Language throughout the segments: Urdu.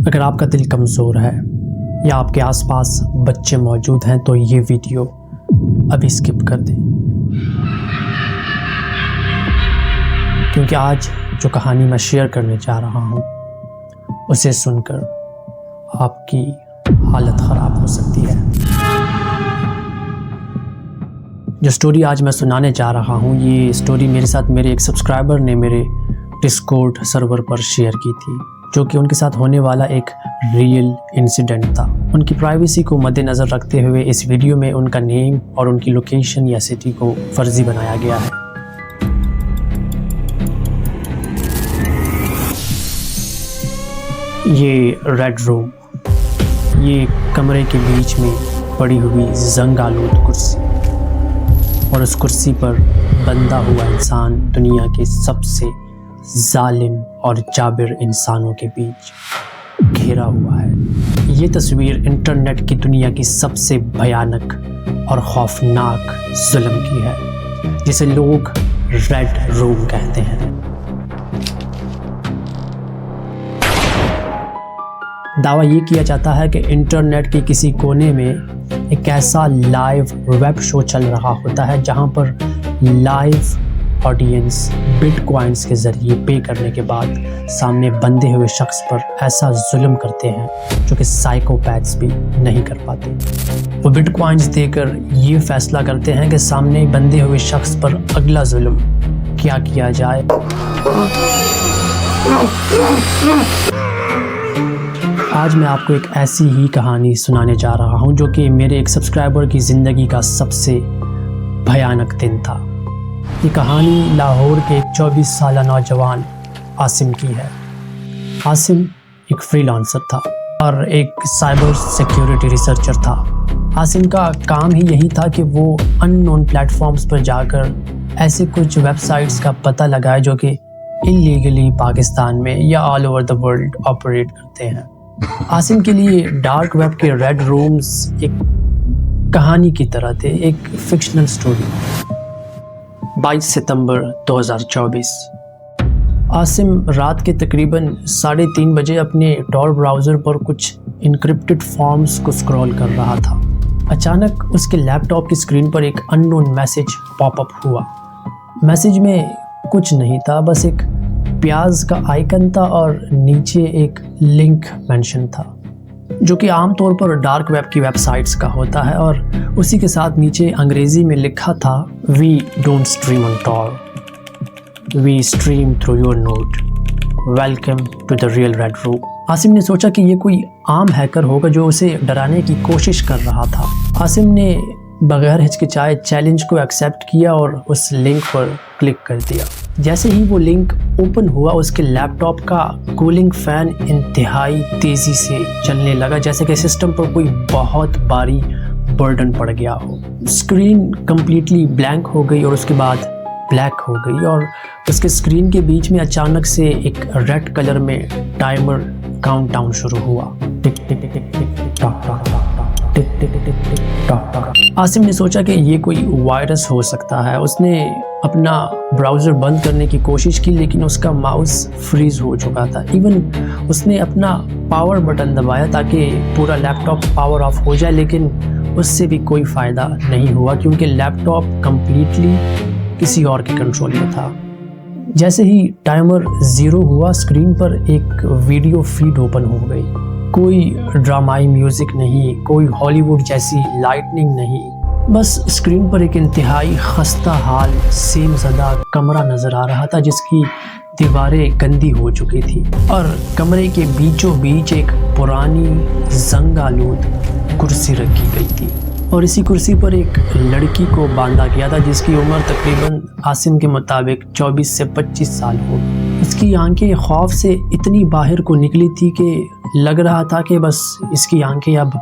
اگر آپ کا دل کمزور ہے یا آپ کے آس پاس بچے موجود ہیں تو یہ ویڈیو ابھی اسکپ کر دیں، کیونکہ آج جو کہانی میں شیئر کرنے جا رہا ہوں اسے سن کر آپ کی حالت خراب ہو سکتی ہے۔ جو سٹوری آج میں سنانے جا رہا ہوں، یہ سٹوری میرے ساتھ میرے ایک سبسکرائبر نے میرے ڈسکورڈ سرور پر شیئر کی تھی، جو کہ ان کے ساتھ ہونے والا ایک ریئل انسیڈنٹ تھا۔ ان کی پرائیویسی کو مد نظر رکھتے ہوئے اس ویڈیو میں ان کا نیم اور ان کی لوکیشن یا سٹی کو فرضی بنایا گیا ہے۔ یہ ریڈ روم، یہ کمرے کے بیچ میں پڑی ہوئی زنگ آلود کرسی، اور اس کرسی پر بندھا ہوا انسان دنیا کے سب سے ظالم اور جابر انسانوں کے بیچ گھیرا ہوا ہے۔ یہ تصویر انٹرنیٹ کی دنیا کی سب سے بھیانک اور خوفناک ظلم کی ہے، جسے لوگ ریڈ روم کہتے ہیں۔ دعویٰ یہ کیا جاتا ہے کہ انٹرنیٹ کے کسی کونے میں ایک ایسا لائیو ویب شو چل رہا ہوتا ہے جہاں پر لائیو آڈینس بٹ کوائنز کے ذریعے پے کرنے کے بعد سامنے بندھے ہوئے شخص پر ایسا ظلم کرتے ہیں جو کہ سائیکوپیتھس بھی نہیں کر پاتے۔ وہ بٹ کوائنز دے کر یہ فیصلہ کرتے ہیں کہ سامنے بندھے ہوئے شخص پر اگلا ظلم کیا کیا جائے۔ آج میں آپ کو ایک ایسی ہی کہانی سنانے جا رہا ہوں جو کہ میرے ایک سبسکرائبر کی زندگی کا سب سے بھیانک دن تھا۔ یہ کہانی لاہور کے ایک 24 سالہ نوجوان عاصم کی ہے۔ عاصم ایک فری لانسر تھا اور ایک سائبر سیکیورٹی ریسرچر تھا۔ عاصم کا کام ہی یہی تھا کہ وہ ان نون پلیٹ فارمز پر جا کر ایسے کچھ ویب سائٹس کا پتہ لگائے جو کہ انلیگلی پاکستان میں یا all over the world operate کرتے ہیں۔ عاصم کے لیے ڈارک ویب کے ریڈ رومز ایک کہانی کی طرح تھے، ایک فکشنل سٹوری۔ 22 ستمبر 2024 عاصم رات کے تقریباً 3:30 بجے اپنے ٹور براؤزر پر کچھ انکرپٹڈ فارمز کو سکرول کر رہا تھا۔ اچانک اس کے لیپ ٹاپ کی اسکرین پر ایک ان نون میسج پاپ اپ ہوا۔ میسج میں کچھ نہیں تھا، بس ایک پیاز کا آئیکن تھا اور نیچے ایک لنک مینشن تھا، جو کہ عام طور پر ڈارک ویب کی ویب سائٹس کا ہوتا ہے، اور اسی کے ساتھ نیچے انگریزی میں لکھا تھا "We don't stream on Tor, we stream through your node. Welcome to the real Red Room." Asim نے سوچا کہ یہ کوئی عام ہیکر ہوگا جو اسے ڈرانے کی کوشش کر رہا تھا۔ عاصم نے بغیر ہچکچائے چیلنج کو ایکسیپٹ کیا اور اس لنک پر کلک کر دیا۔ جیسے ہی وہ لنک اوپن ہوا، اس کے لیپ ٹاپ کا کولنگ فین انتہائی تیزی سے چلنے لگا، جیسے کہ سسٹم پر کوئی بہت بھاری برڈن پڑ گیا ہو۔ اسکرین کمپلیٹلی بلینک ہو گئی اور اس کے بعد بلیک ہو گئی، اور اس کے اسکرین کے بیچ میں اچانک سے ایک ریڈ کلر میں ٹائمر کاؤنٹ ڈاؤن شروع ہوا۔ ٹک ٹک ٹک ٹک ٹک ٹاک ٹاک ٹک ٹک ٹک ٹک ٹک ٹاک ٹاک۔ عاصم نے سوچا کہ یہ کوئی وائرس ہو سکتا ہے۔ اس نے اپنا براؤزر بند کرنے کی کوشش کی، لیکن اس کا ماؤس فریز ہو چکا تھا۔ ایون اس نے اپنا پاور بٹن دبایا تاکہ پورا لیپ ٹاپ پاور آف ہو جائے، لیکن اس سے بھی کوئی فائدہ نہیں ہوا کیونکہ لیپ ٹاپ کمپلیٹلی کسی اور کے کنٹرول میں تھا۔ جیسے ہی ٹائمر 0 ہوا، اسکرین پر ایک ویڈیو فیڈ اوپن ہو گئی۔ کوئی ڈرامائی میوزک نہیں، کوئی ہالی ووڈ جیسی لائٹننگ نہیں، بس اسکرین پر ایک انتہائی خستہ حال سیم زدہ کمرہ نظر آ رہا تھا جس کی دیواریں گندی ہو چکی تھی، اور کمرے کے بیچوں بیچ ایک پرانی زنگ آلود کرسی رکھی گئی تھی، اور اسی کرسی پر ایک لڑکی کو باندھا گیا تھا جس کی عمر تقریباً عاصم کے مطابق 24 سے 25 سال ہو۔ اس کی آنکھیں خوف سے اتنی باہر کو نکلی تھی کہ لگ رہا تھا کہ بس اس کی آنکھیں اب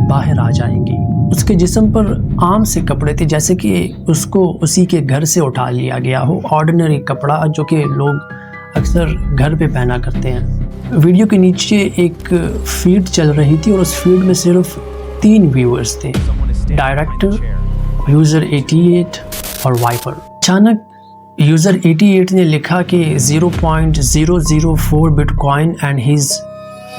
باہر آ جائیں گی۔ اس کے جسم پر عام سے کپڑے تھے، جیسے کہ اس کو اسی کے گھر سے اٹھا لیا گیا ہو، آرڈنری کپڑا جو کہ لوگ اکثر گھر پہ پہنا کرتے ہیں۔ ویڈیو کے نیچے ایک فیڈ چل رہی تھی اور اس فیڈ میں صرف 3 ویورز تھے، ڈائریکٹر، یوزر 88 اور وائپر۔ اچانک یوزر 88 نے لکھا کہ 0.004 but coin and his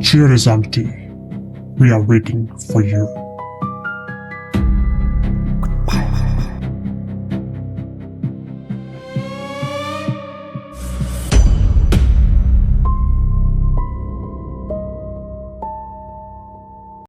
Chair is empty. We are waiting for you.